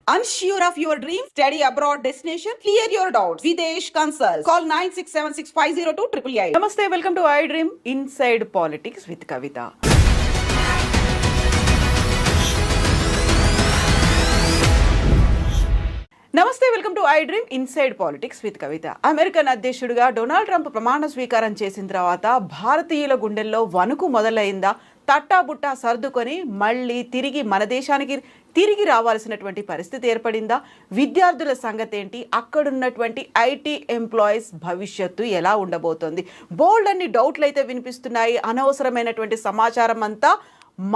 Unsure of your dream? Study abroad destination? Clear your doubts. Videsh Consult. Call 9676502888. నమస్తే, welcome to iDream inside politics with Kavitha. నమస్తే, welcome to iDream inside politics with Kavitha. American అధ్యక్షుడిగా Donald Trump ప్రమాణ స్వీకారం చేసిన తర్వాత భారతీయుల గుండెల్లో వణుకు మొదలైందా? తట్టాబుట్టా సర్దుకొని మళ్ళీ తిరిగి మన దేశానికి తిరిగి రావాల్సినటువంటి పరిస్థితి ఏర్పడిందా? విద్యార్థుల సంగతి ఏంటి? అక్కడున్నటువంటి ఐటీ ఎంప్లాయీస్ భవిష్యత్తు ఎలా ఉండబోతోంది? బోల్డ్ అన్ని డౌట్లు అయితే వినిపిస్తున్నాయి. అనవసరమైనటువంటి సమాచారం అంతా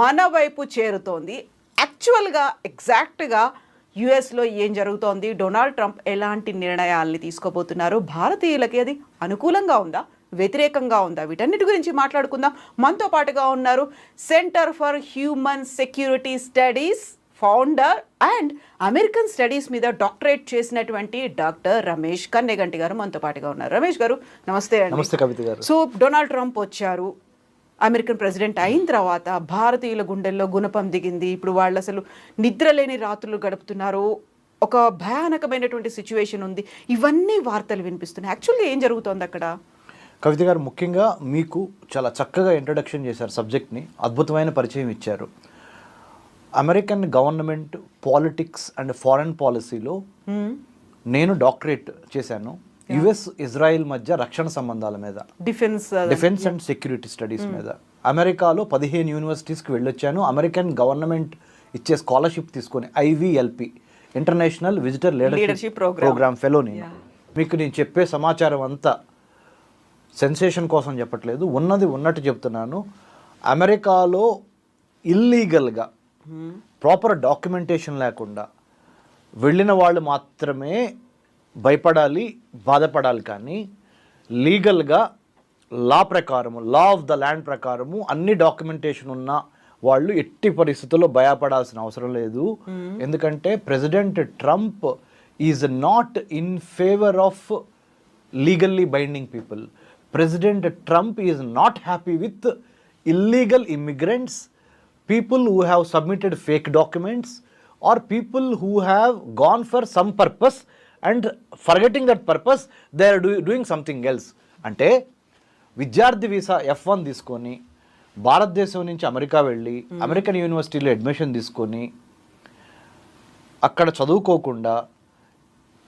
మన వైపు చేరుతోంది. యాక్చువల్గా ఎగ్జాక్ట్గా యుఎస్లో ఏం జరుగుతోంది? డొనాల్డ్ ట్రంప్ ఎలాంటి నిర్ణయాల్ని తీసుకోబోతున్నారు? భారతీయులకి అది అనుకూలంగా ఉందా, వ్యతిరేకంగా ఉందా? వీటన్నిటి గురించి మాట్లాడుకుందాం. మనతో పాటుగా ఉన్నారు centre for human security studies founder and American studies మీద డాక్టరేట్ చేసినటువంటి డాక్టర్ రమేష్ కన్నెగంటి గారు మనతో పాటుగా ఉన్నారు. రమేష్ గారు నమస్తే అండి. నమస్తే కవిత గారు. సో డొనాల్డ్ ట్రంప్ వచ్చారు, అమెరికన్ ప్రెసిడెంట్ అయిన తర్వాత భారతీయుల గుండెల్లో గుణపం దిగింది. ఇప్పుడు వాళ్ళు అసలు నిద్రలేని రాత్రులు గడుపుతున్నారు. ఒక భయానకమైనటువంటి సిచ్యువేషన్ ఉంది. ఇవన్నీ వార్తలు వినిపిస్తున్నాయి. యాక్చువల్గా ఏం జరుగుతోంది అక్కడ? కవిత గారు, ముఖ్యంగా మీకు చాలా చక్కగా ఇంట్రడక్షన్ చేశారు సబ్జెక్ట్ని, అద్భుతమైన పరిచయం ఇచ్చారు. American government politics and foreign పాలసీలో నేను డాక్టరేట్ చేశాను. యుఎస్ ఇజ్రాయిల్ మధ్య రక్షణ సంబంధాల మీద, డిఫెన్స్ అండ్ సెక్యూరిటీ స్టడీస్ మీద. అమెరికాలో 15 యూనివర్సిటీస్కి వెళ్ళొచ్చాను. అమెరికన్ గవర్నమెంట్ ఇచ్చే స్కాలర్షిప్ తీసుకొని IVLP, international visitor leadership programme fellow. మీకు నేను చెప్పే సమాచారం అంతా సెన్సేషన్ కోసం చెప్పట్లేదు, ఉన్నది ఉన్నట్టు చెప్తున్నాను. అమెరికాలో ఇల్లీగల్గా ప్రాపర్ డాక్యుమెంటేషన్ లేకుండా వెళ్ళిన వాళ్ళు మాత్రమే భయపడాలి, బాధపడాలి. కానీ లీగల్గా లా ప్రకారము, లా ఆఫ్ ద ల్యాండ్ ప్రకారము అన్ని డాక్యుమెంటేషన్ ఉన్న వాళ్ళు ఎట్టి పరిస్థితుల్లో భయపడాల్సిన అవసరం లేదు. ఎందుకంటే president Trump is not in favour of legally binding people. President Trump is not happy with illegal immigrants, people who have submitted fake documents, or people who have gone for some purpose and forgetting that purpose they are doing something else. అంటే విద్యార్థి visa F1 తీసుకొని భారతదేశం నుంచి America వెళ్ళి American యూనివర్సిటీలో admission తీసుకొని అక్కడ చదువుకోకుండా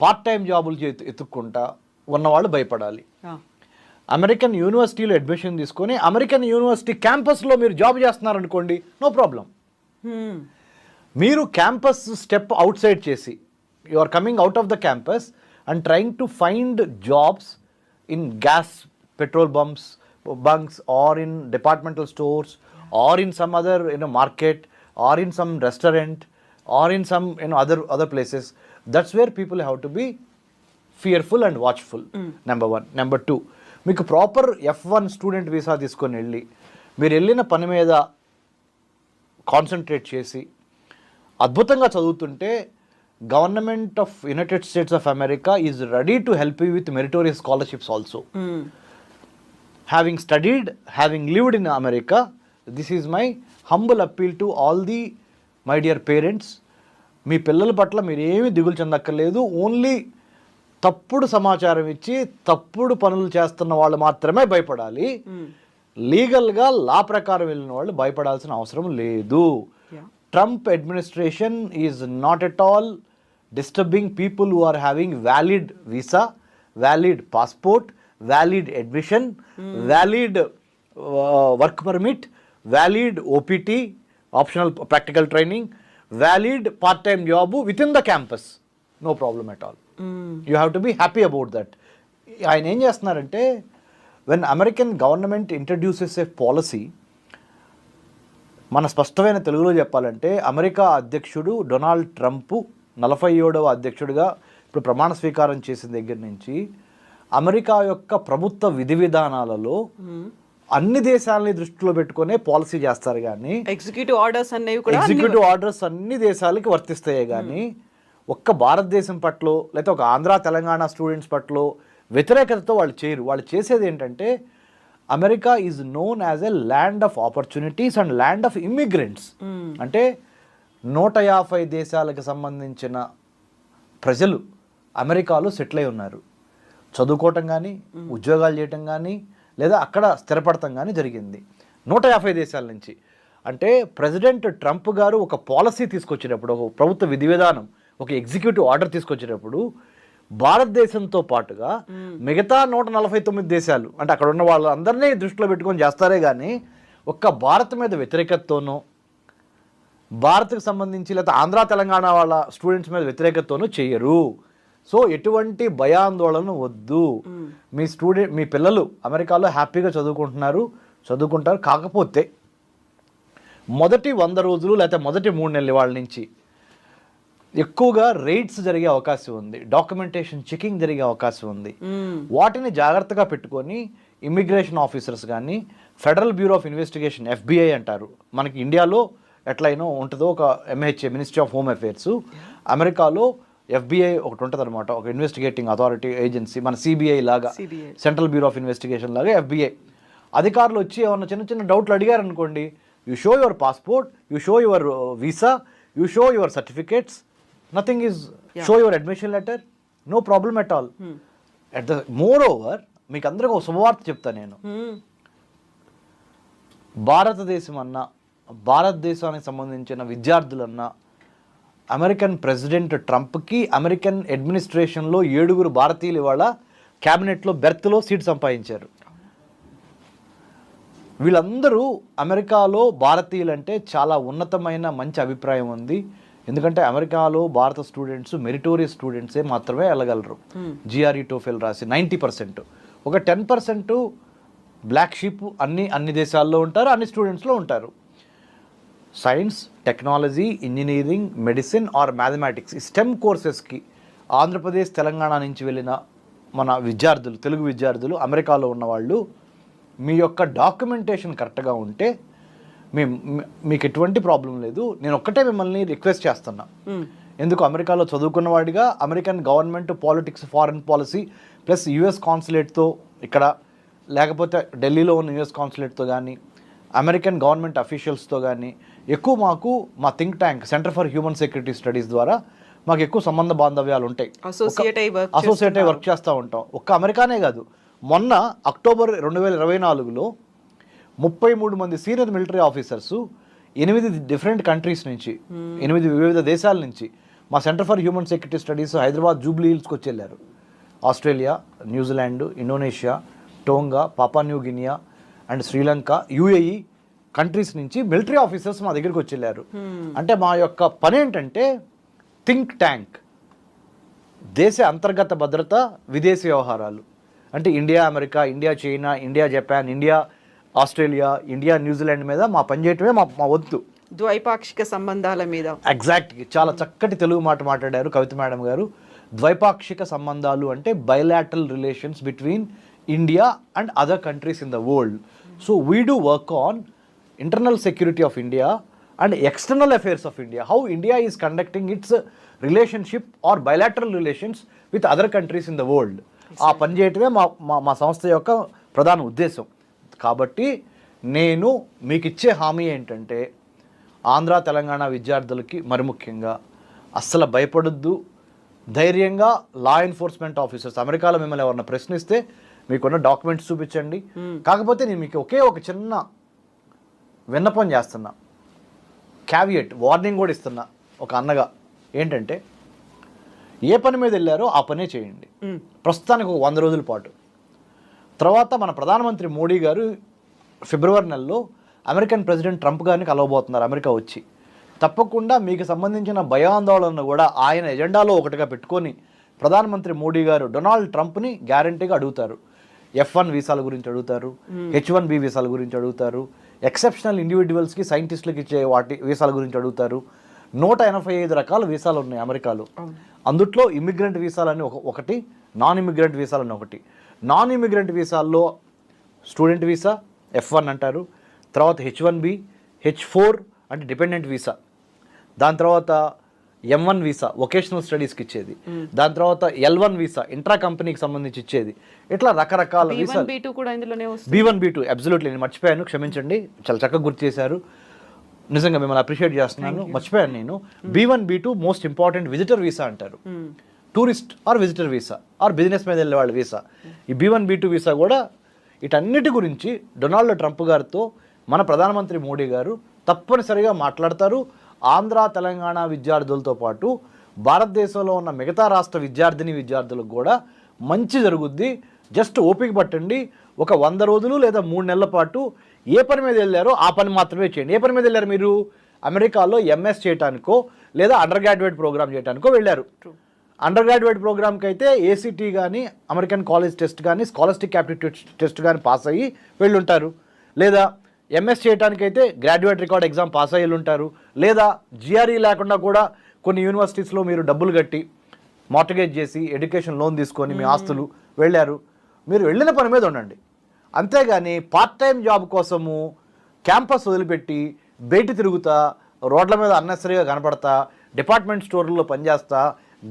పార్ట్ టైం జాబులు ఎత్తుక్కుంటా ఉన్నవాళ్ళు భయపడాలి. అమెరికన్ యూనివర్సిటీలో అడ్మిషన్ తీసుకొని అమెరికన్ యూనివర్సిటీ క్యాంపస్లో మీరు జాబ్ చేస్తున్నారనుకోండి, నో ప్రాబ్లం. మీరు క్యాంపస్ స్టెప్ అవుట్ సైడ్ చేసి you are coming out of the campus and trying to find jobs in gas petrol bunks or in departmental stores or in some other market or in some restaurant or in some other places. That's where people have to be fearful and watchful. Number 1. Number 2, మీకు proper F1 student visa తీసుకొని వెళ్ళి మీరు వెళ్ళిన పని మీద concentrate చేసి అద్భుతంగా చదువుతుంటే government of United States of America is ready to help you with meritorious scholarships also. Having studied, having lived in America, this is my humble appeal to all the my dear parents. మీ పిల్లల పట్ల మీరు ఏమీ దిగులు చెందక్కర్లేదు. Only తప్పుడు సమాచారం ఇచ్చి తప్పుడు పనులు చేస్తున్న వాళ్ళు మాత్రమే భయపడాలి. లీగల్గా లా ప్రకారం వెళ్ళిన వాళ్ళు భయపడాల్సిన అవసరం లేదు. Trump administration is not at all disturbing people who are having valid visa, valid passport, valid admission, valid work permit, valid OPT optional practical training, valid part time job within the campus. No problem at all. You have to be happy about that. ఆయన ఏం చేస్తున్నారంటే, when American government introduces a policy, మన స్పష్టమైన తెలుగులో చెప్పాలంటే America అధ్యక్షుడు Donald Trump 47వ అధ్యక్షుడిగా ఇప్పుడు ప్రమాణ స్వీకారం చేసిన దగ్గర నుంచి అమెరికా యొక్క ప్రభుత్వ విధి విధానాలలో అన్ని దేశాలని దృష్టిలో పెట్టుకునే పాలసీ చేస్తారు. కానీ ఎగ్జిక్యూటివ్ ఆర్డర్స్ అన్ని దేశాలకి వర్తిస్తాయి. కానీ ఒక్క భారతదేశం పట్ల లేకపోతే ఒక ఆంధ్ర తెలంగాణ స్టూడెంట్స్ పట్ల వ్యతిరేకతతో వాళ్ళు చేయరు. వాళ్ళు చేసేది ఏంటంటే, America is known as a land of opportunities and land of immigrants. అంటే 150 దేశాలకు సంబంధించిన ప్రజలు అమెరికాలో సెటిల్ అయి ఉన్నారు. చదువుకోవటం కానీ, ఉద్యోగాలు చేయటం కానీ, లేదా అక్కడ స్థిరపడటం కానీ జరిగింది 150 దేశాల నుంచి. అంటే ప్రెసిడెంట్ ట్రంప్ గారు ఒక పాలసీ తీసుకొచ్చేటప్పుడు, ఒక ప్రభుత్వ విధి విధానం, ఒక ఎగ్జిక్యూటివ్ ఆర్డర్ తీసుకొచ్చేటప్పుడు భారతదేశంతో పాటుగా మిగతా 149 దేశాలు, అంటే అక్కడ ఉన్న వాళ్ళందరినీ దృష్టిలో పెట్టుకొని చేస్తారే కానీ ఒక్క భారత్ మీద వ్యతిరేకతతోనో, భారత్కు సంబంధించి లేదా ఆంధ్ర తెలంగాణ వాళ్ళ స్టూడెంట్స్ మీద వ్యతిరేకతతోనూ చేయరు. సో ఎటువంటి భయాందోళన వద్దు. మీ పిల్లలు అమెరికాలో హ్యాపీగా చదువుకుంటారు. కాకపోతే మొదటి 100 రోజులు లేకపోతే మొదటి 3 నెలల వాళ్ళ నుంచి ఎక్కువగా రైడ్స్ జరిగే అవకాశం ఉంది, డాక్యుమెంటేషన్ చెకింగ్ జరిగే అవకాశం ఉంది. వాటిని జాగ్రత్తగా పెట్టుకొని ఇమిగ్రేషన్ ఆఫీసర్స్ కానీ, federal bureau of investigation FBI అంటారు, మనకి ఇండియాలో ఎట్లయినా ఉంటుందో ఒక MHA ministry of home affairs, అమెరికాలో FBI ఒకటి ఉంటుంది అనమాట, ఒక ఇన్వెస్టిగేటింగ్ అథారిటీ ఏజెన్సీ, మన CBI లాగా, సెంట్రల్ బ్యూరో ఆఫ్ ఇన్వెస్టిగేషన్ లాగా FBI అధికారులు వచ్చి ఏమన్నా చిన్న డౌట్లు అడిగారు అనుకోండి, you show your passport, you show your visa, you show your certificates, nothing is show your admission letter, no problem at all. More over మీకు అందరికీ ఒక శుభవార్త చెప్తా నేను. భారతదేశానికి సంబంధించిన విద్యార్థులన్నా అమెరికన్ ప్రెసిడెంట్ ట్రంప్కి అమెరికన్ అడ్మినిస్ట్రేషన్లో 7 భారతీయులు ఇవాళ క్యాబినెట్లో బెర్త్లో సీట్ సంపాదించారు. వీళ్ళందరూ అమెరికాలో భారతీయులంటే చాలా ఉన్నతమైన మంచి అభిప్రాయం ఉంది. ఎందుకంటే అమెరికాలో భారత స్టూడెంట్స్ మెరిటోరియస్ స్టూడెంట్సే మాత్రమే వెళ్ళగలరు. GRE టోఫెల్ రాసి 90%, ఒక 10% బ్లాక్ షీప్ అన్ని దేశాల్లో ఉంటారు, అన్ని స్టూడెంట్స్లో ఉంటారు. Science, technology, engineering, medicine or mathematics STEM కోర్సెస్కి ఆంధ్రప్రదేశ్, తెలంగాణ నుంచి వెళ్ళిన మన విద్యార్థులు, తెలుగు విద్యార్థులు అమెరికాలో ఉన్నవాళ్ళు, మీ యొక్క డాక్యుమెంటేషన్ కరెక్ట్గా ఉంటే మీకు ఎటువంటి ప్రాబ్లం లేదు. నేను ఒక్కటే మిమ్మల్ని రిక్వెస్ట్ చేస్తున్నా, ఎందుకు అమెరికాలో చదువుకున్నవాడిగా American government politics, foreign policy plus US కాన్సులేట్తో ఇక్కడ, లేకపోతే ఢిల్లీలో ఉన్న US కాన్సులేట్తో కానీ, అమెరికన్ గవర్నమెంట్ అఫీషియల్స్తో కానీ ఎక్కువ మా think tank centre for human security studies ద్వారా మాకు ఎక్కువ సంబంధ బాంధవ్యాలు ఉంటాయి, అసోసియేట్ అయి వర్క్ చేస్తూ ఉంటాం. ఒక్క అమెరికానే కాదు, మొన్న అక్టోబర్ 2024లో 33 మంది senior military officers 8 different countries నుంచి, 8 వివిధ దేశాల నుంచి మా centre for human security studies Hyderabad Jubilee హిల్స్కి వచ్చి వెళ్ళారు. Australia, New Zealand, Indonesia, Tonga, Papua New Guinea and Sri Lanka, UAE countries నుంచి మిలిటరీ ఆఫీసర్స్ మా దగ్గరికి వచ్చి వెళ్ళారు. అంటే మా యొక్క పని ఏంటంటే థింక్ ట్యాంక్, దేశ అంతర్గత భద్రత, విదేశీ వ్యవహారాలు, అంటే India America, India China, India Japan, India Australia, India New Zealand మీద మా పని చేయటమే మా వంతు. ద్వైపాక్షిక సంబంధాల మీద ఎగ్జాక్ట్గా చాలా చక్కటి తెలుగు మాట మాట్లాడారు కవిత మేడం గారు. ద్వైపాక్షిక సంబంధాలు అంటే bilateral relations between India and other countries in the world. So we do work on internal security of India and external affairs of India, how India is conducting its relationship or bilateral relations with other countries in the world. ఆ పని చేయటమే మా సంస్థ యొక్క ప్రధాన ఉద్దేశం. కాబట్టి నేను మీకు ఇచ్చే హామీ ఏంటంటే ఆంధ్ర తెలంగాణ విద్యార్థులకి మరి ముఖ్యంగా అస్సలు భయపడొద్దు, ధైర్యంగా లా ఎన్ఫోర్స్మెంట్ ఆఫీసర్స్ అమెరికాలో మిమ్మల్ని ఎవరన్నా ప్రశ్నిస్తే మీకున్న డాక్యుమెంట్స్ చూపించండి. కాకపోతే నేను మీకు ఒక చిన్న విన్నపం చేస్తున్నా, క్యావియట్ వార్నింగ్ కూడా ఇస్తున్నా ఒక అన్నగా, ఏంటంటే ఏ పని మీద వెళ్ళారో ఆ పనే చేయండి ప్రస్తుతానికి ఒక 100 రోజుల పాటు. తర్వాత మన ప్రధానమంత్రి మోడీ గారు ఫిబ్రవరి నెలలో అమెరికన్ ప్రెసిడెంట్ ట్రంప్ గారిని కలవబోతున్నారు అమెరికా వచ్చి. తప్పకుండా మీకు సంబంధించిన భయాందోళనను కూడా ఆయన ఎజెండాలో ఒకటిగా పెట్టుకొని ప్రధానమంత్రి మోడీ గారు డొనాల్డ్ ట్రంప్ని గ్యారంటీగా అడుగుతారు. F1 వీసాల గురించి అడుగుతారు, H1B వీసాల గురించి అడుగుతారు, ఎక్సెప్షనల్ ఇండివిజువల్స్కి సైంటిస్టులకి ఇచ్చే వాటి వీసాల గురించి అడుగుతారు. 185 రకాల వీసాలు ఉన్నాయి అమెరికాలో. అందుట్లో ఇమిగ్రెంట్ వీసాలని ఒకటి, నాన్ ఇమిగ్రెంట్ వీసాలని ఒకటి. నాన్ ఇమిగ్రెంట్ వీసాల్లో స్టూడెంట్ వీసా F1 అంటారు, తర్వాత H1B, H4 అంటే డిపెండెంట్ వీసా, దాని తర్వాత M1 వీసా వొకేషనల్ స్టడీస్కి ఇచ్చేది, దాని తర్వాత L1 వీసా ఇంట్రా కంపెనీకి సంబంధించి ఇచ్చేది. ఇట్లా రకరకాల వీసాలు. B1, B2 అబ్సల్యూట్లీ, నేను మర్చిపోయాను, క్షమించండి, చాలా చక్కగా గుర్తు చేశారు. నిజంగా మిమ్మల్ని అప్రిషియేట్ చేస్తున్నాను. మర్చిపోయాను నేను. B1 B2 most important visitor visa అంటారు. Tourist or visitor visa or business మీద వెళ్ళే వాళ్ళ వీసా. ఈ B1 B2 వీసా కూడా వీటన్నిటి గురించి డొనాల్డ్ ట్రంప్ గారితో మన ప్రధానమంత్రి మోడీ గారు తప్పనిసరిగా మాట్లాడతారు. ఆంధ్ర తెలంగాణ విద్యార్థులతో పాటు భారతదేశంలో ఉన్న మిగతా రాష్ట్ర విద్యార్థులకు కూడా మంచి జరుగుద్ది. జస్ట్ ఓపిక పట్టండి. ఒక 100 రోజులు లేదా 3 నెలల పాటు ఏ పని మీద వెళ్ళారో ఆ పని మాత్రమే చేయండి. ఏ పని మీద వెళ్ళారు మీరు? అమెరికాలో MS చేయడానికో లేదా అండర్ గ్రాడ్యుయేట్ ప్రోగ్రామ్ చేయడానికో వెళ్ళారు. అండర్ గ్రాడ్యుయేట్ ప్రోగ్రామ్కి అయితే ACT కానీ అమెరికన్ కాలేజ్ టెస్ట్ కానీ స్కాలర్స్టిక్ యాప్టిట్యూడ్ టెస్ట్ కానీ పాస్ అయ్యి వెళ్ళుంటారు. లేదా MS చేయడానికైతే గ్రాడ్యుయేట్ రికార్డ్ ఎగ్జామ్ పాస్ అయ్యి ఉంటారు. లేదా GRE లేకుండా కూడా కొన్ని యూనివర్సిటీస్లో మీరు డబ్బులు కట్టి మార్టిగేజ్ చేసి ఎడ్యుకేషన్ లోన్ తీసుకొని మీ ఆస్తులు వెళ్ళారు. మీరు వెళ్ళిన పని మీద ఉండండి. అంతేగాని పార్ట్ టైం జాబ్ కోసము క్యాంపస్ వదిలిపెట్టి బయట తిరుగుతా, రోడ్ల మీద అన్నెసరీగా కనపడతా, డిపార్ట్మెంట్ స్టోర్లలో పనిచేస్తా,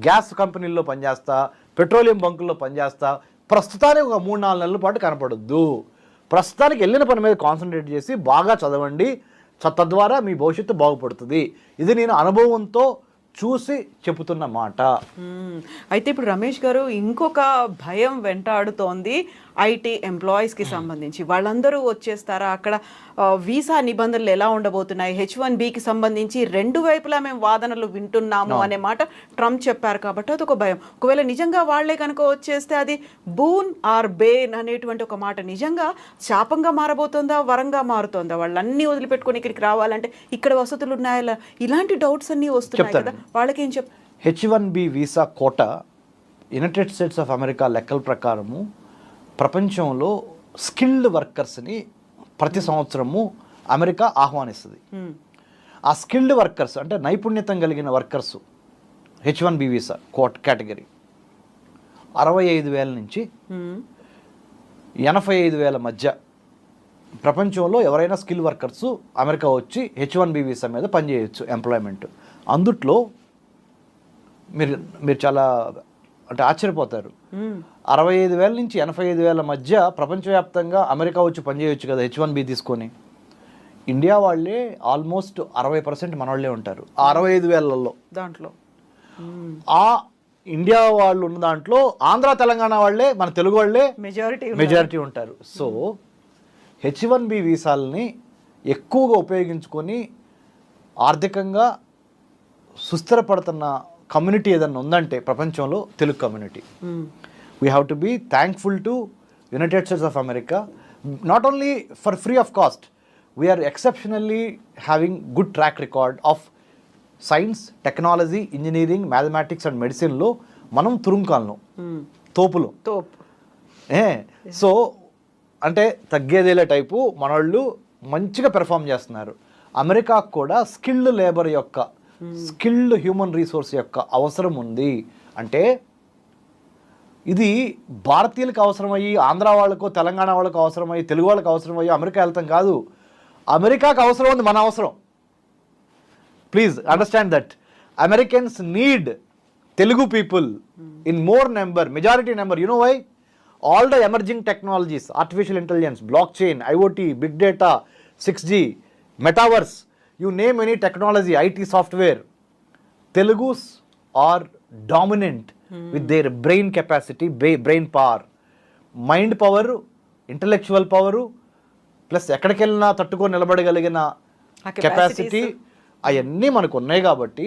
గ్యాస్ కంపెనీల్లో పనిచేస్తా, పెట్రోలియం బంకుల్లో పనిచేస్తా ప్రస్తుతానికి ఒక 3-4 నెలల పాటు కనపడొద్దు. ప్రస్తుతానికి వెళ్ళిన పని మీద కాన్సన్ట్రేట్ చేసి బాగా చదవండి. తద్వారా మీ భవిష్యత్తు బాగుపడుతుంది. ఇది నేను అనుభవంతో చూసి చెబుతున్న మాట. అయితే ఇప్పుడు రమేష్ గారు ఇంకొక భయం వెంటాడుతోంది ఐటీ ఎంప్లాయీస్కి సంబంధించి. వాళ్ళందరూ వచ్చేస్తారా? అక్కడ వీసా నిబంధనలు ఎలా ఉండబోతున్నాయి? H1Bకి సంబంధించి 2 వైపులా మేము వాదనలు వింటున్నాము అనే మాట ట్రంప్ చెప్పారు కాబట్టి అదొక భయం. ఒకవేళ నిజంగా వాళ్లే కనుక వచ్చేస్తే అది బూన్ ఆర్ బేన్ అనేటువంటి ఒక మాట నిజంగా శాపంగా మారబోతుందా, వరంగా మారుతుందా? వాళ్ళన్నీ వదిలిపెట్టుకొని ఇక్కడికి రావాలంటే ఇక్కడ వసతులు ఉన్నాయా? ఇలాంటి డౌట్స్ అన్నీ వస్తున్నాయి కదా. వాళ్ళకేం H1B visa Kota United States of America లెక్కల ప్రకారము ప్రపంచంలో స్కిల్డ్ వర్కర్స్ని ప్రతి సంవత్సరము అమెరికా ఆహ్వానిస్తుంది. ఆ స్కిల్డ్ వర్కర్స్ అంటే నైపుణ్యతం కలిగిన వర్కర్స్ H1B వీసా కేటగిరీ 65,000 నుంచి 85,000 మధ్య ప్రపంచంలో ఎవరైనా స్కిల్ వర్కర్స్ అమెరికా వచ్చి H1B వీసా మీద పనిచేయచ్చు ఎంప్లాయ్మెంట్. అందుట్లో మీరు చాలా అంటే ఆశ్చర్యపోతారు. 65,000 నుంచి 85,000 మధ్య ప్రపంచవ్యాప్తంగా అమెరికా వచ్చి పనిచేయచ్చు కదా H1B తీసుకొని. ఇండియా వాళ్ళే ఆల్మోస్ట్ 60% మనవాళ్ళే ఉంటారు ఆ 65,000లో. దాంట్లో ఆ ఇండియా వాళ్ళు ఉన్న దాంట్లో ఆంధ్ర తెలంగాణ వాళ్ళే, మన తెలుగు వాళ్ళే మెజారిటీ ఉంటారు. సో H1B వీసాలని ఎక్కువగా ఉపయోగించుకొని ఆర్థికంగా సుస్థిరపడుతున్న కమ్యూనిటీ ఏదన్నా ఉందంటే ప్రపంచంలో Telugu community. We have to be thankful to United States of America, not only for free of cost. We are exceptionally having good track record of science, technology, engineering, mathematics and మెడిసిన్లో మనం తురుంకాలను తోపులు. So అంటే తగ్గేదేలే type మనోళ్ళు మంచిగా perform చేస్తున్నారు. అమెరికాకు కూడా skilled labour యొక్క, స్కిల్డ్ హ్యూమన్ రిసోర్స్ యొక్క అవసరం ఉంది. అంటే ఇది భారతీయులకు అవసరమయ్యి, ఆంధ్ర వాళ్ళకు, తెలంగాణ వాళ్ళకు అవసరమయ్యి, తెలుగు వాళ్ళకి అవసరమయ్యి అమెరికా వెళ్తాం కాదు. అమెరికాకు అవసరం ఉంది మన అవసరం. Please understand that. Americans need Telugu people in more number, majority number. You know why? All the emerging technologies, artificial intelligence, blockchain, IoT, big data, 6G, metaverse, you name any technology, IT software, Telugus are dominant with their brain capacity, brain power, mind power, intellectual power, plus ఎక్కడికి వెళ్ళినా తట్టుకొని నిలబడగలిగిన capacity అవన్నీ మనకు ఉన్నాయి. కాబట్టి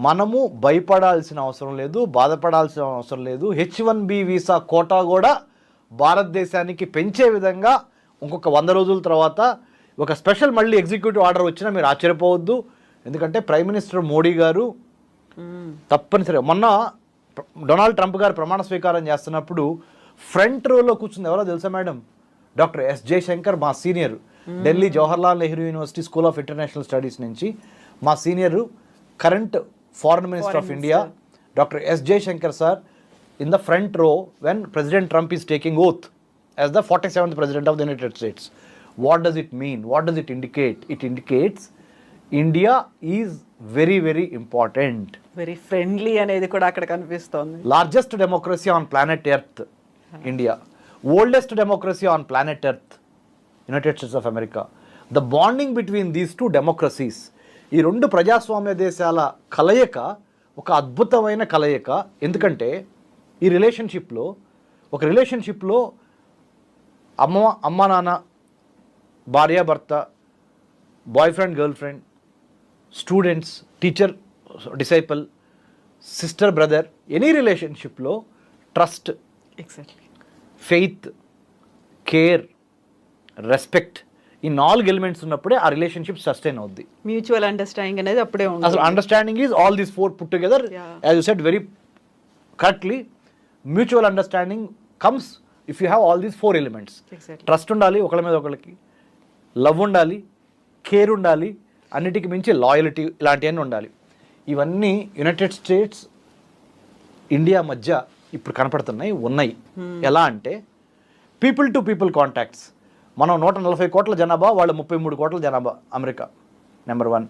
మనము భయపడాల్సిన అవసరం లేదు, బాధపడాల్సిన అవసరం లేదు. H1B వీసా కోటా కూడా భారతదేశానికి పెంచే విధంగా ఇంకొక 100 రోజుల తర్వాత ఒక స్పెషల్ మళ్ళీ ఎగ్జిక్యూటివ్ ఆర్డర్ వచ్చినా మీరు ఆశ్చర్యపోవద్దు. ఎందుకంటే ప్రైమ్ మినిస్టర్ మోడీ గారు తప్పనిసరిగా మొన్న డొనాల్డ్ ట్రంప్ గారు ప్రమాణ స్వీకారం చేస్తున్నప్పుడు ఫ్రంట్ రోలో కూర్చుంది ఎవరో తెలుసా మేడం? Doctor S. జయశంకర్, మా senior, Delhi Jawaharlal Nehru university school of international studies నుంచి మా senior, current foreign minister of India, doctor S. Jaishankar sir in the front row when President Trump is taking oath as the 47th President of the United States. What does it mean? What does it indicate? It indicates India is very, very important. Very friendly అనేది కూడా అక్కడ కనిపిస్తోంది. Largest democracy on planet Earth, India. Oldest democracy on planet Earth, United States of America. The bonding between these two democracies, ఈ రెండు ప్రజాస్వామ్య దేశాల కలయిక ఒక అద్భుతమైన కలయిక. ఎందుకంటే ఈ రిలేషన్షిప్లో అమ్మ నాన్న, భార్యాభర్త, boy friend girl friend, students, teacher disciple, sister brother, any రిలేషన్షిప్లో trust, exactly, faith, care, respect, ఈ 4 ఎలిమెంట్స్ ఉన్నప్పుడే ఆ రిలేషన్షిప్ సస్టైన్ అవుద్ది. మ్యూచువల్ అండర్స్టాండింగ్ అనేది అప్పుడే అసలు ఉంటుంది. Understanding is all these 4 put together. As you said very correctly, mutual understanding comes if you have all these 4 elements. Exactly. Trust ఉండాలి ఒకళ్ళ మీద ఒకళ్ళకి, లవ్ ఉండాలి, కేర్ ఉండాలి, అన్నిటికీ మించి లాయల్టీ, ఇలాంటివన్నీ ఉండాలి. ఇవన్నీ యునైటెడ్ స్టేట్స్ ఇండియా మధ్య ఇప్పుడు ఉన్నాయి. ఎలా అంటే పీపుల్ టు పీపుల్ కాంటాక్ట్స్. మనం 140 కోట్ల జనాభా, వాళ్ళు 33 కోట్ల జనాభా. America number 1.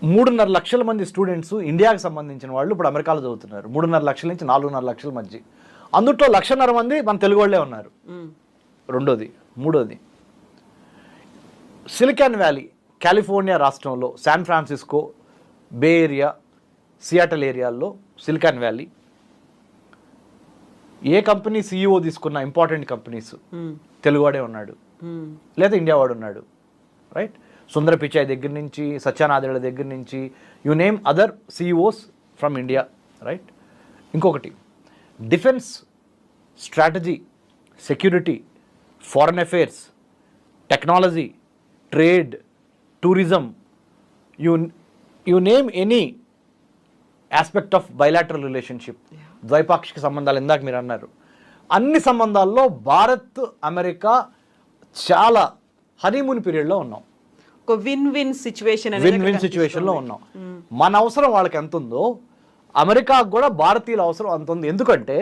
3.5 లక్షల మంది స్టూడెంట్స్ ఇండియాకి సంబంధించిన వాళ్ళు ఇప్పుడు అమెరికాలో చదువుతున్నారు. 3.5 లక్షల నుంచి 4.5 లక్షల మధ్య. అందుట్లో 1.5 మంది మన తెలుగు వాళ్ళే ఉన్నారు. రెండోది. మూడోది, సిలికాన్ వ్యాలీ, కాలిఫోర్నియా రాష్ట్రంలో శాన్ ఫ్రాన్సిస్కో, బే ఏరియా, సియాటల్ ఏరియాల్లో సిలికాన్ వ్యాలీ ఏ కంపెనీ CEO తీసుకున్న ఇంపార్టెంట్ కంపెనీస్ తెలుగువాడే ఉన్నాడు, లేదా ఇండియా వాడు ఉన్నాడు. రైట్? సుందర పిచాయ్ దగ్గర నుంచి, సత్యానాదేళ్ల దగ్గర నుంచి, you name other CEOs from India. Right? ఇంకొకటి, defence, strategy, security, foreign affairs, technology, trade, tourism, you name any aspect of bilateral relationship, ద్వైపాక్షిక సంబంధాలు ఇందాక మీరు అన్నారు, అన్ని సంబంధాల్లో భారత్ అమెరికా చాలా హనీమూన్ పీరియడ్లో ఉన్నాం. ఒక విన్ విన్ సిచ్యువేషన్లో ఉన్నాం. మన అవసరం వాళ్ళకి ఎంత ఉందో అమెరికాకు కూడా భారతీయుల అవసరం అంత ఉంది. ఎందుకంటే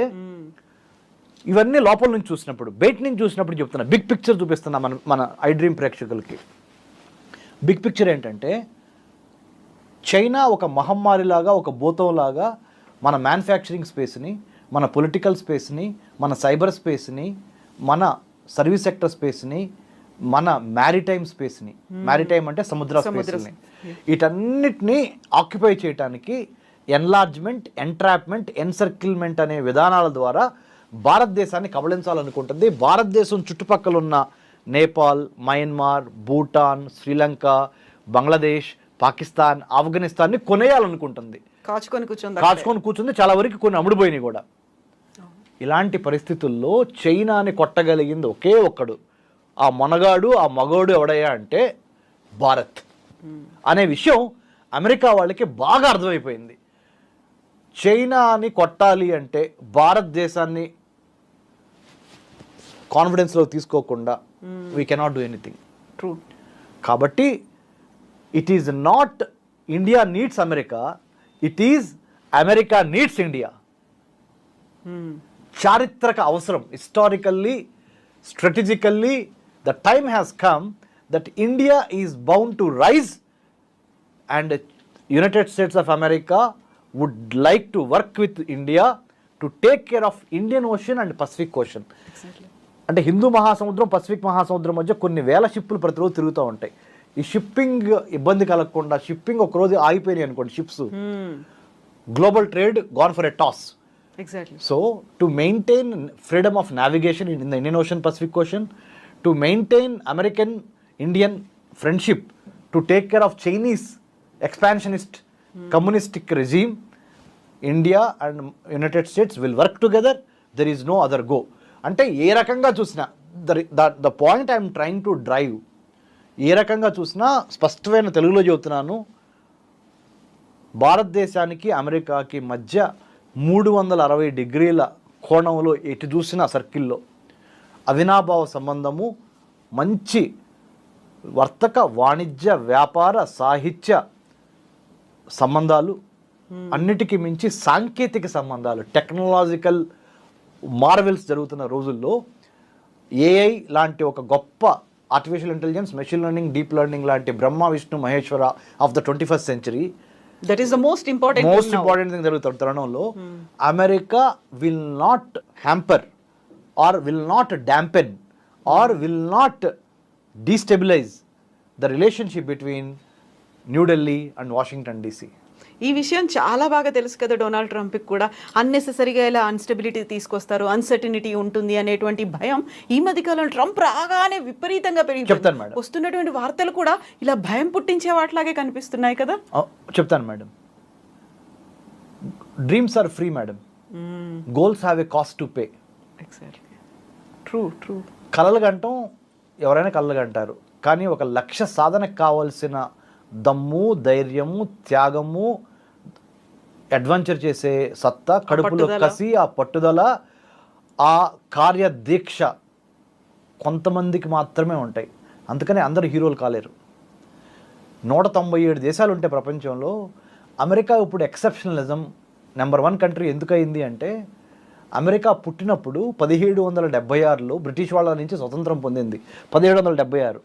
ఇవన్నీ లోపల నుంచి చూసినప్పుడు, బయట నుంచి చూసినప్పుడు చెప్తున్నా, బిగ్ పిక్చర్ చూపిస్తున్నా మన ఐ డ్రీమ్ ప్రేక్షకులకి. బిగ్ పిక్చర్ ఏంటంటే, చైనా ఒక మహమ్మారిలాగా, ఒక భూతంలాగా మన మ్యానుఫ్యాక్చరింగ్ స్పేస్ని, మన పొలిటికల్ స్పేస్ని, మన సైబర్ స్పేస్ని, మన సర్వీస్ సెక్టర్ స్పేస్ని, మన మ్యారిటైమ్ స్పేస్ని, మ్యారిటైమ్ అంటే సముద్ర స్పేస్ని, వీటన్నిటిని ఆక్యుపై చేయడానికి ఎన్లార్జ్మెంట్, ఎంట్రాప్మెంట్, ఎన్సర్కిల్మెంట్ అనే విధానాల ద్వారా భారతదేశాన్ని కబళించాలనుకుంటుంది. భారతదేశం చుట్టుపక్కల ఉన్న నేపాల్, మయన్మార్, భూటాన్, శ్రీలంక, బంగ్లాదేశ్, పాకిస్తాన్, ఆఫ్ఘనిస్తాన్ని కొనేయాలనుకుంటుంది. కాచుకొని కూర్చుంది. చాలా వరకు కొన్ని అమ్ముడుపోయినాయి కూడా. ఇలాంటి పరిస్థితుల్లో చైనాని కొట్టగలిగింది ఒకే ఒక్కడు, ఆ మొనగాడు, ఆ మగోడు ఎవడయ్యా అంటే భారత్ అనే విషయం అమెరికా వాళ్ళకి బాగా అర్థమైపోయింది. చైనాని కొట్టాలి అంటే భారతదేశాన్ని కాన్ఫిడెన్స్లో తీసుకోకుండా we cannot do anything. True. కాబట్టి it is not India needs America, it is America needs India. చారిత్రక అవసరం, historically, strategically the time has come that India is bound to rise and United States of America would like to work with India to take care of Indian Ocean and Pacific Ocean. అంటే హిందూ మహాసముద్రం, Pacific మహాసముద్రం మధ్య కొన్ని వేల షిప్పులు ప్రతిరోజు తిరుగుతూ ఉంటాయి. ఈ షిప్పింగ్ ఇబ్బంది కలగకుండా, షిప్పింగ్ ఒక రోజు ఆగిపోయినాయి అనుకోండి ships, global trade gone for a toss. Exactly. So to maintain freedom of navigation in the Indian Ocean, Pacific Ocean, to maintain American Indian friendship, to take care of Chinese expansionist communistic regime, India and United States will work together. There is no other go. అంటే ఏ రకంగా చూసినా the point I am trying to drive, ఏ రకంగా చూసినా స్పష్టమైన తెలుగులో చెబుతున్నాను, భారతదేశానికి అమెరికాకి మధ్య 360 డిగ్రీల కోణంలో ఎటు చూసిన సర్కిల్లో అవినాభావ సంబంధము, మంచి వర్తక, వాణిజ్య, వ్యాపార, సాహిత్య సంబంధాలు, అన్నిటికీ మించి సాంకేతిక సంబంధాలు, టెక్నాలజికల్ మార్వెల్స్ జరుగుతున్న రోజుల్లో AI లాంటి ఒక గొప్ప artificial intelligence, machine learning, deep learning లాంటి Brahma, Vishnu, Maheshwara of the 21st century, that is the most important thing జరుగుతున్న తరుణంలో America will not hamper or will not dampen or will not destabilize the relationship between New Delhi and Washington DC. ఈ విషయం చాలా బాగా తెలుసు కదా Donald ట్రంప్కి కూడా. అన్నెసెసరీగా ఇలా అన్స్టెబిలిటీ తీసుకొస్తారు, అన్సర్టినిటీ ఉంటుంది అనేటువంటి భయం ఈ మధ్యకాలం ట్రంప్ రాగానే విపరీతంగా చెప్తాను మేడం. వస్తున్నటువంటి వార్తలు కూడా ఇలా భయం పుట్టించే వాటిలాగే కనిపిస్తున్నాయి కదా. చెప్తాను madam. Dreams are free madam, goals have a cost to pay. Exactly, true true. కలలు గంటం ఎవరైనా కలలు గంటారు, కానీ ఒక లక్ష్య సాధనకు కావాల్సిన దమ్ము, ధైర్యము, త్యాగము, అడ్వెంచర్ చేసే సత్తా, కడుపులో కసి, ఆ పట్టుదల, ఆ కార్యదీక్ష కొంతమందికి మాత్రమే ఉంటాయి. అందుకని అందరు హీరోలు కాలేరు. 197 దేశాలు ఉంటాయి ప్రపంచంలో. అమెరికా ఇప్పుడు ఎక్సెప్షనలిజం నెంబర్ 1 కంట్రీ ఎందుకు అయింది అంటే, అమెరికా పుట్టినప్పుడు 1776లో బ్రిటిష్ వాళ్ళ నుంచి స్వతంత్రం పొందింది. 1776.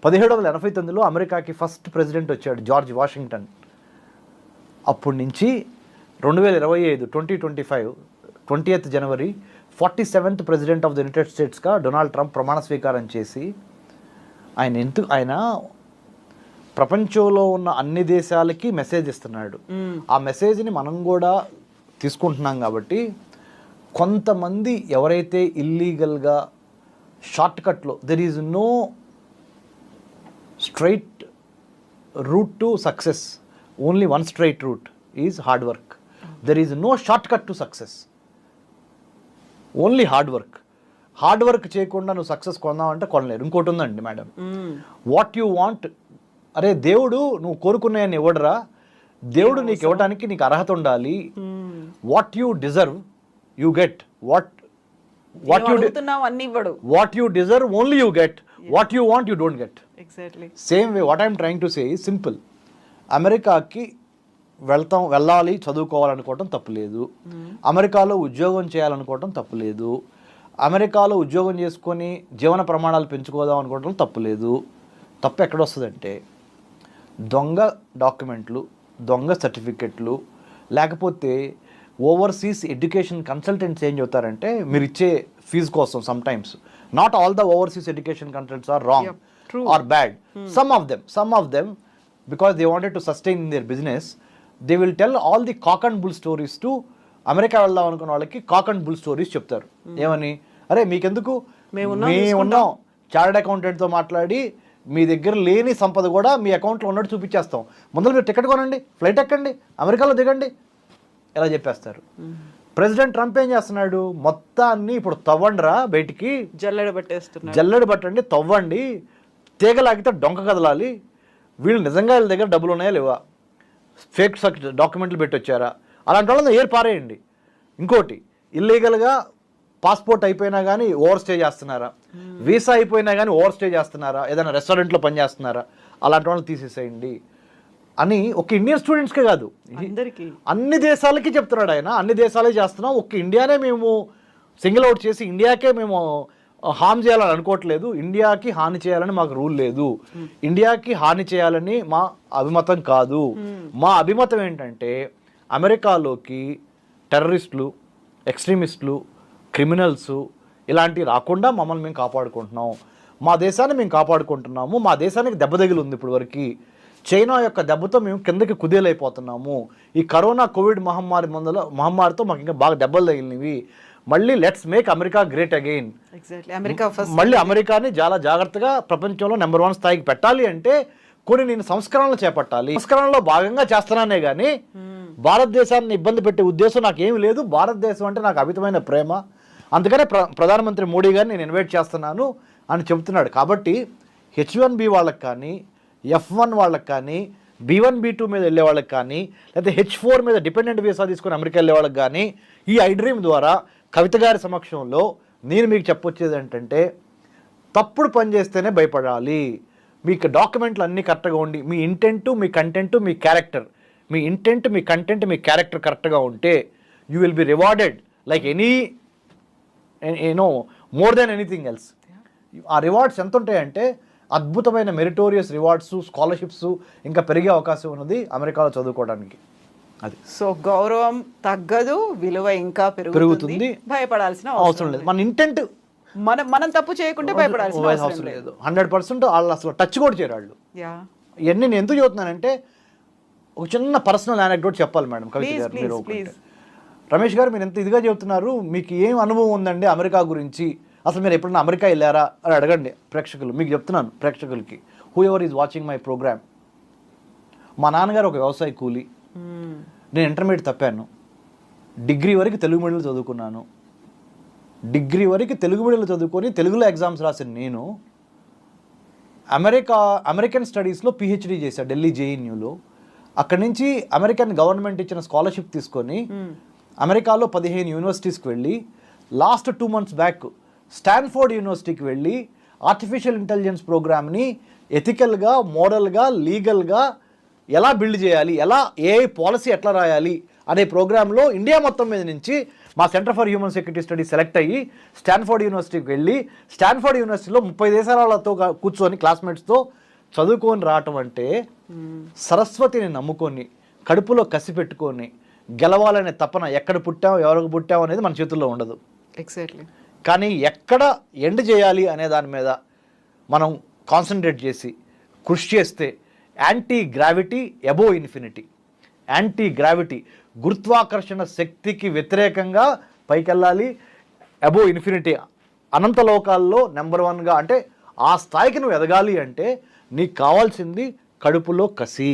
1789లో అమెరికాకి ఫస్ట్ ప్రెసిడెంట్ వచ్చాడు, జార్జ్ వాషింగ్టన్. అప్పటి నుంచి 2025 2025 20th జనవరి 47th president of the United స్టేట్స్గా డొనాల్డ్ ట్రంప్ ప్రమాణ స్వీకారం చేసి ఆయన ప్రపంచంలో ఉన్న అన్ని దేశాలకి మెసేజ్ ఇస్తున్నాడు. ఆ మెసేజ్ని మనం కూడా తీసుకుంటున్నాం. కాబట్టి కొంతమంది ఎవరైతే ఇల్లీగల్గా షార్ట్కట్లో, there is no straight route to success, only one straight route is hard work. There is no shortcut to success, only hard work. Hard work చేయకుండా నువ్వు సక్సెస్ కొందామంటే కొనలేరు. ఇంకోటి ఉందండి మేడం, వాట్ యు వాంట్. అరే దేవుడు నువ్వు కోరుకున్నాయని ఇవ్వడరా, దేవుడు నీకు ఇవ్వడానికి నీకు అర్హత ఉండాలి. What you deserve you get, what you deserve only you get, what you want you don't get. Exactly same way what I'm trying to say is simple. అమెరికాకి వెళ్ళాలి, చదువుకోవాలనుకోవటం తప్పులేదు. అమెరికాలో ఉద్యోగం చేయాలనుకోవటం తప్పులేదు. అమెరికాలో ఉద్యోగం చేసుకొని జీవన ప్రమాణాలు పెంచుకోదాం అనుకోవటం తప్పులేదు. తప్పు ఎక్కడ వస్తుందంటే, దొంగ డాక్యుమెంట్లు, దొంగ సర్టిఫికెట్లు, లేకపోతే ఓవర్సీస్ ఎడ్యుకేషన్ కన్సల్టెంట్స్ ఏం చెబుతారంటే, మీరు ఇచ్చే ఫీజు కోసం sometimes not all the overseas education consultants are wrong or bad. Some of them because they wanted to sustain their business, they will tell all the cock and bull stories to America వెళ్దాం అనుకున్న వాళ్ళకి. Cock and bull stories చెప్తారు. ఏమని, అరే మీకెందుకు, మేమున్నాం, chartered అకౌంటెంట్తో మాట్లాడి మీ దగ్గర లేని సంపద కూడా మీ అకౌంట్లో ఉన్నట్టు చూపించేస్తాం, ముందు మీరు టికెట్ కొనండి, ఫ్లైట్ ఎక్కండి, అమెరికాలో దిగండి, ఇలా చెప్పేస్తారు. ప్రెసిడెంట్ ట్రంప్ ఏం చేస్తున్నాడు, మొత్తాన్ని ఇప్పుడు తవ్వండిరా, బయటికి జల్లెడ పట్టండి, తవ్వండి, తీగలాగితే డొంక కదలాలి, వీళ్ళు నిజంగా వీళ్ళ దగ్గర డబ్బులు ఉన్నాయా లేవా, ఫేక్ డాక్యుమెంట్లు పెట్టి వచ్చారా, అలాంటి వాళ్ళని ఏర్ పారేయండి. ఇంకోటి, ఇల్లీగల్గా పాస్పోర్ట్ అయిపోయినా కానీ ఓవర్ స్టే చేస్తున్నారా, వీసా అయిపోయినా కానీ ఓవర్ స్టే చేస్తున్నారా, ఏదైనా రెస్టారెంట్లో పనిచేస్తున్నారా, అలాంటి వాళ్ళని తీసేసేయండి అని ఒక ఇండియన్ స్టూడెంట్స్కే కాదు, అన్ని దేశాలకి చెప్తున్నాడు ఆయన. అన్ని దేశాలే చేస్తున్నాం, ఒక్క ఇండియానే మేము సింగిల్ అవుట్ చేసి ఇండియాకే మేము హామ్ చేయాలని అనుకోవట్లేదు, ఇండియాకి హాని చేయాలని మాకు రూల్ లేదు, ఇండియాకి హాని చేయాలని మా అభిమతం కాదు. మా అభిమతం ఏంటంటే, అమెరికాలోకి టెర్రరిస్టులు, ఎక్స్ట్రీమిస్టులు, క్రిమినల్స్ ఇలాంటివి రాకుండా మమ్మల్ని మేము కాపాడుకుంటున్నాం, మా దేశాన్ని మేము కాపాడుకుంటున్నాము. మా దేశానికి దెబ్బ తగిలి ఉంది ఇప్పుడు వరకు, చైనా యొక్క దెబ్బతో మేము కిందకి కుదేలైపోతున్నాము. ఈ కరోనా కోవిడ్ మహమ్మారితో మాకు ఇంకా బాగా దెబ్బలు తగిలినవి. మళ్ళీ let's make America great again. మళ్ళీ అమెరికాని చాలా జాగ్రత్తగా ప్రపంచంలో నెంబర్ 1 స్థాయికి పెట్టాలి అంటే కొన్ని నేను సంస్కరణలు చేపట్టాలి. సంస్కరణలో భాగంగా చేస్తున్నానే కానీ భారతదేశాన్ని ఇబ్బంది పెట్టే ఉద్దేశం నాకేమీ లేదు. భారతదేశం అంటే నాకు అమితమైన ప్రేమ, అందుకనే ప్రధానమంత్రి మోడీ గారిని నేను ఇన్వైట్ చేస్తున్నాను అని చెబుతున్నాడు. కాబట్టి H1B వాళ్ళకి కానీ, F1 వాళ్ళకి కానీ, B1 B2 మీద వెళ్ళే వాళ్ళకి కానీ, లేకపోతే H4 మీద డిపెండెంట్ వీసా తీసుకుని అమెరికా వెళ్ళే వాళ్ళకి కానీ, ఈ ఐ డ్రీమ్ ద్వారా కవిత గారి సమక్షంలో నేను మీకు చెప్పొచ్చేది ఏంటంటే, తప్పుడు పని చేస్తేనే భయపడాలి. మీకు డాక్యుమెంట్లు అన్నీ కరెక్ట్గా ఉండి, మీ ఇంటెంట్, మీ కంటెంట్, మీ క్యారెక్టర్, మీ ఇంటెంట్, మీ కంటెంట్, మీ క్యారెక్టర్ కరెక్ట్గా ఉంటే you will be rewarded like more than anything else. ఆ రివార్డ్స్ ఎంత ఉంటాయంటే, అద్భుతమైన మెరిటోరియస్ రివార్డ్స్, స్కాలర్షిప్స్ ఇంకా పెరిగే అవకాశం ఉన్నది అమెరికాలో చదువుకోవడానికి. అది సో గౌరవం తగ్గదు, విలువ ఇంకా పెరుగుతుంది, భయపడాల్సిన అవసరం లేదు. మన ఇంటెంట్ మనం తప్పు చేయకుంటే భయపడాల్సిన అవసరం లేదు. 100% వాళ్ళు అసలు టచ్ కూడా చేయరు వాళ్ళు. యా ఇవన్నీ నేను ఎందుకు చదువుతున్నానంటే ఒక చిన్న పర్సనల్ యానెక్డోట్ చెప్పాలి మేడం కవిత Please, గారు. please, మీరు please. రమేష్ గారు మీరు ఎంత ఇదిగా చెబుతున్నారు, మీకు ఏం అనుభవం ఉందండి అమెరికా గురించి, అసలు మీరు ఎప్పుడన్నా అమెరికా వెళ్ళారా అని అడగండి ప్రేక్షకులు. మీకు చెప్తున్నాను ప్రేక్షకులకి, whoever is watching my programme. మా నాన్నగారు ఒక వ్యవసాయ కూలి, నేను ఇంటర్మీడియట్ తప్పాను, డిగ్రీ వరకు తెలుగు మీడియంలో చదువుకున్నాను. డిగ్రీ వరకు తెలుగు మీడియంలో చదువుకొని తెలుగులో ఎగ్జామ్స్ రాసిన నేను అమెరికన్ స్టడీస్లో పిహెచ్డి చేశాను ఢిల్లీ జేఎన్యూలో. అక్కడి నుంచి అమెరికన్ గవర్నమెంట్ ఇచ్చిన స్కాలర్షిప్ తీసుకొని అమెరికాలో 15 యూనివర్సిటీస్కి వెళ్ళి లాస్ట్ 2 months బ్యాక్ స్టాన్ఫోర్డ్ యూనివర్సిటీకి వెళ్ళి ఆర్టిఫిషియల్ ఇంటెలిజెన్స్ ప్రోగ్రామ్ని ఎథికల్గా, మోరల్గా, లీగల్గా ఎలా బిల్డ్ చేయాలి, ఎలా ఏఐ పాలసీ ఎట్లా రాయాలి అనే ప్రోగ్రాంలో ఇండియా మొత్తం మీద నుంచి మా centre for human security studies select అయ్యి స్టాన్ఫోర్డ్ యూనివర్సిటీకి వెళ్ళి స్టాన్ఫోర్డ్ యూనివర్సిటీలో 30 దేశాలతో కూర్చొని క్లాస్మేట్స్తో చదువుకొని రావటం అంటే సరస్వతిని నమ్ముకొని కడుపులో కసి పెట్టుకొని గెలవాలనే తపన, ఎక్కడ పుట్టాం ఎవరికి పుట్టాం అనేది మన చేతుల్లో ఉండదు. ఎగ్జాక్ట్లీ. కానీ ఎక్కడ ఎండ్ చేయాలి అనే దాని మీద మనం కాన్సన్ట్రేట్ చేసి కృషి చేస్తే anti gravity above infinity, anti gravity గురుత్వాకర్షణ శక్తికి వ్యతిరేకంగా పైకెళ్ళాలి, అబోవ్ ఇన్ఫినిటీ అనంత లోకాల్లో నెంబర్ 1గా, అంటే ఆ స్థాయికి నువ్వు ఎదగాలి అంటే నీకు కావాల్సింది కడుపులో కసి,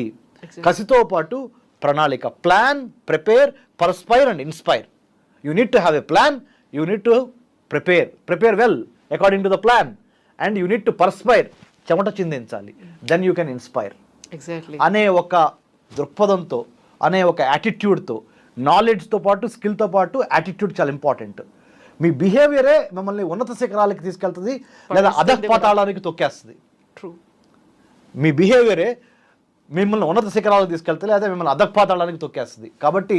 కసితో పాటు ప్రణాళిక. Plan, prepare, perspire and inspire. You need to have a plan, you need to prepare well according to the plan, and you need to perspire, చెమట చిందించాలి, దెన్ యూ కెన్ ఇన్స్పైర్ అనే ఒక దృక్పథంతో, అనే ఒక యాటిట్యూడ్తో, నాలెడ్జ్తో పాటు స్కిల్తో పాటు యాటిట్యూడ్ చాలా ఇంపార్టెంట్. మీ బిహేవియరే మిమ్మల్ని ఉన్నత శిఖరాలకి తీసుకెళ్తుంది లేదా అధఃపాతాళానికి తొక్కేస్తుంది. ట్రూ. మీ బిహేవియరే మిమ్మల్ని ఉన్నత శిఖరాలకు తీసుకెళ్తుంది లేదా మిమ్మల్ని అధఃపాతాళానికి తొక్కేస్తుంది. కాబట్టి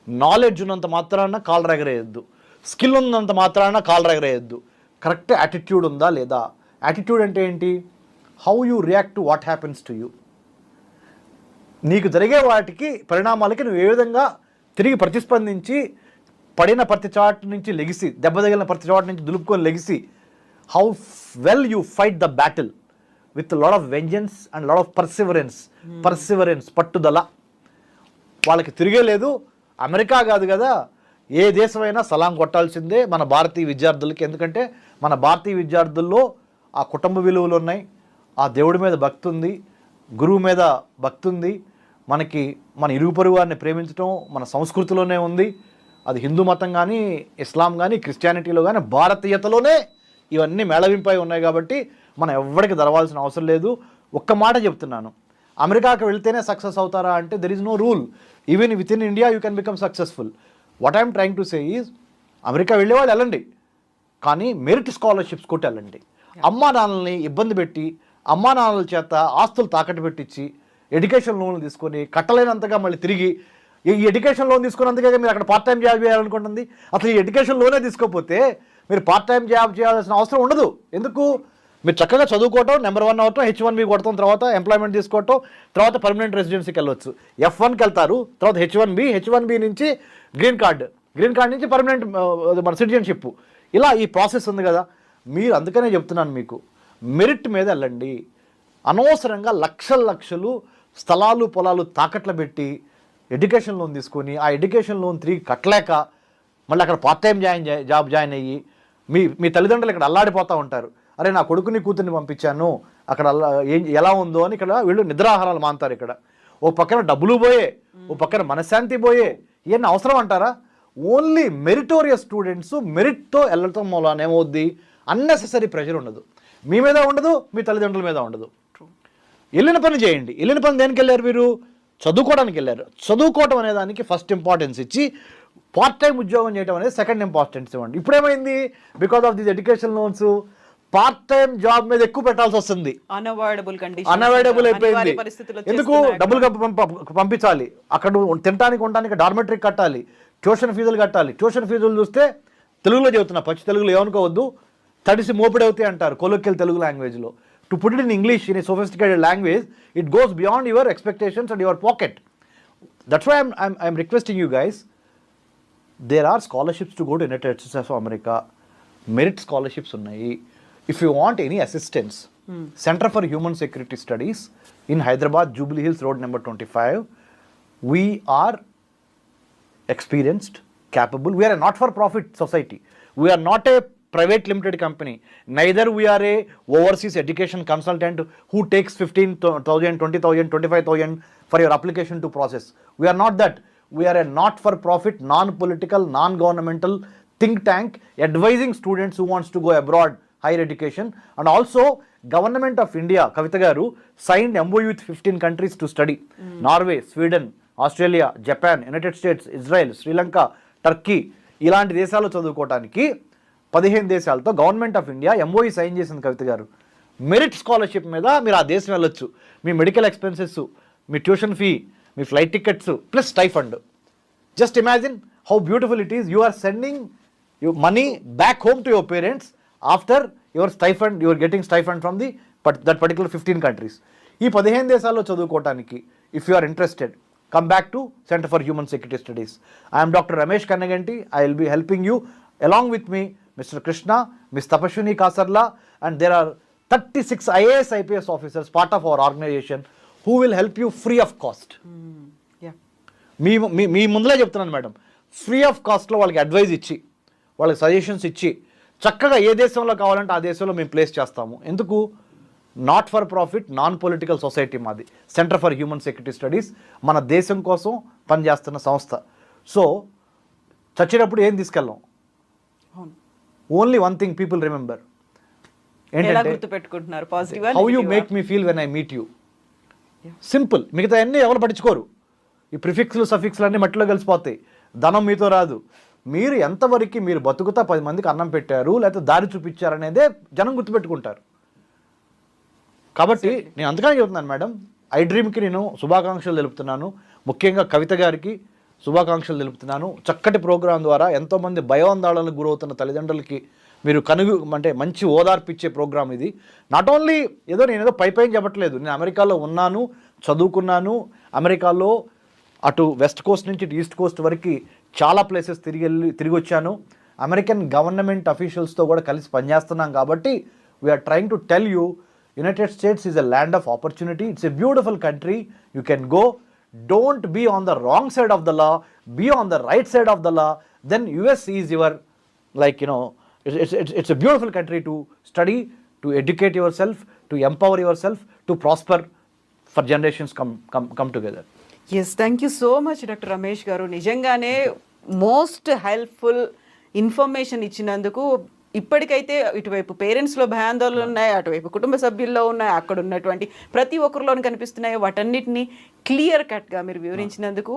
నాలెడ్జ్ ఉన్నంత మాత్రాన కాలు రెగరేయద్దు, స్కిల్ ఉన్నంత మాత్రాన కాలు రెగరేయద్దు. కరెక్ట్ యాటిట్యూడ్ ఉందా లేదా? యాటిట్యూడ్ అంటే ఏంటి? How you react to what happens to you. నీకు జరిగే వాటికి పరిణామాలకి నువ్వు ఏ విధంగా తిరిగి ప్రతిస్పందించి పడిన ప్రతి చాటు నుంచి లెగిసి, దెబ్బ తగిలిన ప్రతి చాటు నుంచి దులుపుకొని లెగిసి, how well you fight the battle with lot of vengeance and lot of Perseverance, పట్టుదల. వాళ్ళకి తిరిగే లేదు. అమెరికా కాదు కదా, ఏ దేశమైనా సలాం కొట్టాల్సిందే మన భారతీయ విద్యార్థులకి. ఎందుకంటే మన భారతీయ విద్యార్థుల్లో ఆ కుటుంబ విలువలు ఉన్నాయి, ఆ దేవుడి మీద భక్తి ఉంది, గురువు మీద భక్తి ఉంది, మనకి మన ఇరుగు పొరుగు వారిని ప్రేమించడం మన సంస్కృతిలోనే ఉంది. అది హిందూ మతం కానీ, ఇస్లాం కానీ, క్రిస్టియానిటీలో కానీ, భారతీయతలోనే ఇవన్నీ మేళవింపై ఉన్నాయి. కాబట్టి మనం ఎవరికి దరవాల్సిన అవసరం లేదు. ఒక్క మాట చెప్తున్నాను, అమెరికాకి వెళ్తేనే సక్సెస్ అవుతారా అంటే there is no rule. Even within India you can become successful. What I'm trying to say is, America వెళ్ళేవాళ్ళు వెళ్ళండి, కానీ మెరిట్ స్కాలర్షిప్స్ కొట్టి వెళ్ళండి. అమ్మా నాన్నల్ని ఇబ్బంది పెట్టి, అమ్మా నాన్నల చేత ఆస్తులు తాకట్టు పెట్టించి, ఎడ్యుకేషన్ లోన్లు తీసుకొని కట్టలేనంతగా మళ్ళీ తిరిగి ఈ ఎడ్యుకేషన్ లోన్ తీసుకున్నందుకే మీరు అక్కడ పార్ట్ టైం జాబ్ చేయాలనుకుంటుంది. అసలు ఈ ఎడ్యుకేషన్ లోనే తీసుకోకపోతే మీరు పార్ట్ టైం జాబ్ చేయాల్సిన అవసరం ఉండదు. ఎందుకు? మీరు చక్కగా చదువుకోవటం, నెంబర్ 1 అవటం, H1B కొడతాం, తర్వాత ఎంప్లాయ్మెంట్ తీసుకోవటం, తర్వాత పర్మనెంట్ రెసిడెన్సీకి వెళ్ళొచ్చు. F1కి వెళ్తారు, తర్వాత H1B నుంచి గ్రీన్ కార్డ్ నుంచి పర్మనెంట్ మన సిటిజన్షిప్. ఇలా ఈ ప్రాసెస్ ఉంది కదా. మీరు అందుకనే చెప్తున్నాను మీకు, మెరిట్ మీద వెళ్ళండి. అనవసరంగా లక్షలు స్థలాలు పొలాలు తాకట్లు పెట్టి ఎడ్యుకేషన్ లోన్ తీసుకొని ఆ ఎడ్యుకేషన్ లోన్ తిరిగి కట్టలేక మళ్ళీ అక్కడ పార్ట్ టైం జాబ్ జాయిన్ అయ్యి మీ తల్లిదండ్రులు ఇక్కడ అల్లాడిపోతూ ఉంటారు. అరే నా కొడుకుని కూతుర్ని పంపించాను అక్కడ ఎలా ఉందో అని ఇక్కడ వీళ్ళు నిద్రాహారాలు మాంతారు. ఇక్కడ ఓ పక్కన డబ్బులు పోయే, ఓ పక్కన మనశ్శాంతి పోయే, ఇవన్నీ అవసరం అంటారా? ఓన్లీ మెరిటోరియస్ స్టూడెంట్స్ మెరిట్తో వెళ్ళటం మూలాన ఏమవుద్ది, అన్నెసెసరీ ప్రెషర్ ఉండదు, మీ మీద ఉండదు, మీ తల్లిదండ్రుల మీద ఉండదు. వెళ్ళిన పని చేయండి. వెళ్ళిన పని దేనికి వెళ్ళారు? మీరు చదువుకోవడానికి వెళ్ళారు. చదువుకోవటం అనే దానికి ఫస్ట్ ఇంపార్టెన్స్ ఇచ్చి పార్ట్ టైం ఉద్యోగం చేయడం అనేది సెకండ్ ఇంపార్టెన్స్ ఇవ్వండి. ఇప్పుడేమైంది, because of these education loans part time job మీద ఎక్కువ పెట్టాల్సి వస్తుంది. అన్అవాయిడబుల్ అయిపోయింది. ఎందుకు? డబ్బులు పంపించాలి, అక్కడ తినడానికి ఉండడానికి డార్మెటరీ కట్టాలి, ట్యూషన్ ఫీజులు కట్టాలి. ట్యూషన్ ఫీజులు చూస్తే తెలుగులో చెబుతున్నా, పచ్చి తెలుగులో ఏమనుకోవద్దు, తడిసి మోపిడవుతాయి అంటారు కొలోక్యల్ తెలుగు లాంగ్వేజ్లో. To put it in English in a sophisticated language, it goes beyond your expectations and your pocket. That's why I'm requesting you guys, there are scholarships to go to United States of America. Merit scholarships ఉన్నాయి. If you want any assistance, centre for human security studies in Hyderabad, Jubilee Hills road number 25, we are experienced, capable. We are a not-for-profit society. We are not a private limited company. Neither we are a overseas education consultant who takes 15,000, 20,000, 25,000 for your application to process. We are not that. We are a not-for-profit, non-political, non-governmental think tank advising students who wants to go abroad, higher education. And also, Government of India, Kavita Garu, signed MOU with 15 countries to study. Norway, Sweden, Australia, Japan, United States, Israel, Sri Lanka, Turkey ఇలాంటి దేశాల్లో చదువుకోవడానికి 15 దేశాలతో government of India MOE sign చేసింది కవిత గారు. Merit scholarship మీద మీరు ఆ దేశం వెళ్ళొచ్చు. మీ మెడికల్ ఎక్స్పెన్సెస్, మీ ట్యూషన్ ఫీ, మీ flight tickets plus stipend. Just imagine how beautiful it is. You are sending money back home to your parents after your stipend, your getting stipend from that particular 15 countries. ఈ 15 దేశాల్లో చదువుకోవడానికి if you are interested, come back to Center for Human Security Studies. I am Dr. Ramesh Kannaganti. I will be helping you. Along with me, Mr. Krishna, Ms. Tapashwini Kasarla, and there are 36 IAS IPS officers part of our organization who will help you free of cost. Yeah. మీ ముందులే చెప్తున్నాను madam, free of కాస్ట్లో వాళ్ళకి advise ఇచ్చి, వాళ్ళకి suggestions ఇచ్చి, చక్కగా ఏ దేశంలో కావాలంటే ఆ దేశంలో మేము ప్లేస్ చేస్తాము. ఎందుకు? Not for profit, non political society మాది, centre for human security studies. మన దేశం కోసం పనిచేస్తున్న సంస్థ. సో చచ్చినప్పుడు ఏం తీసుకెళ్ళాం? Only one thing people remember. గుర్తుపెట్టుకుంటున్నారు positive. How you make me feel when I meet you. Simple. మిగతా అన్నీ ఎవరు పట్టించుకోరు. ఈ ప్రిఫిక్స్లు సఫిక్స్లు అన్నీ మట్టిలో కలిసిపోతాయి. ధనం మీతో రాదు. మీరు ఎంతవరకు మీరు బతుకుతా 10 మందికి అన్నం పెట్టారు లేకపోతే దారి చూపించారు అనేదే జనం గుర్తుపెట్టుకుంటారు. కాబట్టి నేను అందుకనే చెబుతున్నాను మేడం, ఐ డ్రీమ్కి నేను శుభాకాంక్షలు తెలుపుతున్నాను. ముఖ్యంగా కవిత గారికి శుభాకాంక్షలు తెలుపుతున్నాను. చక్కటి ప్రోగ్రాం ద్వారా ఎంతోమంది భయాందోళనలకు గురవుతున్న తల్లిదండ్రులకి మీరు అంటే మంచి ఓదార్పిచ్చే ప్రోగ్రాం ఇది. నాట్ ఓన్లీ నేను పైన చెప్పట్లేదు. నేను అమెరికాలో ఉన్నాను, చదువుకున్నాను. అమెరికాలో అటు వెస్ట్ కోస్ట్ నుంచి ఇటు ఈస్ట్ కోస్ట్ వరకు చాలా ప్లేసెస్ తిరిగి వచ్చాను. అమెరికన్ గవర్నమెంట్ అఫీషియల్స్తో కూడా కలిసి పనిచేస్తున్నాం. కాబట్టి we're trying to tell you, United States is a land of opportunity. It's a beautiful country. You can go. Don't be on the wrong side of the law. Be on the right side of the law. Then US is your, it's a beautiful country to study, to educate yourself, to empower yourself, to prosper for generations come together. Yes, thank you so much doctor Ramesh గారు. నిజంగానే most helpful information ఇచ్చినందుకు. ఇప్పటికైతే ఇటువైపు పేరెంట్స్లో భయాందోళనలు ఉన్నాయి, అటువైపు కుటుంబ సభ్యుల్లో ఉన్నాయి, అక్కడ ఉన్నటువంటి ప్రతి ఒక్కరిలోనూ కనిపిస్తున్నాయి. వాటన్నిటిని క్లియర్ కట్గా మీరు వివరించినందుకు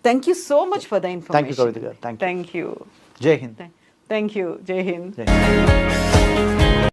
thank you so much for the information. Thank you. Thank you. Jai Hind. Thank you. Jai Hind. జై హింద్.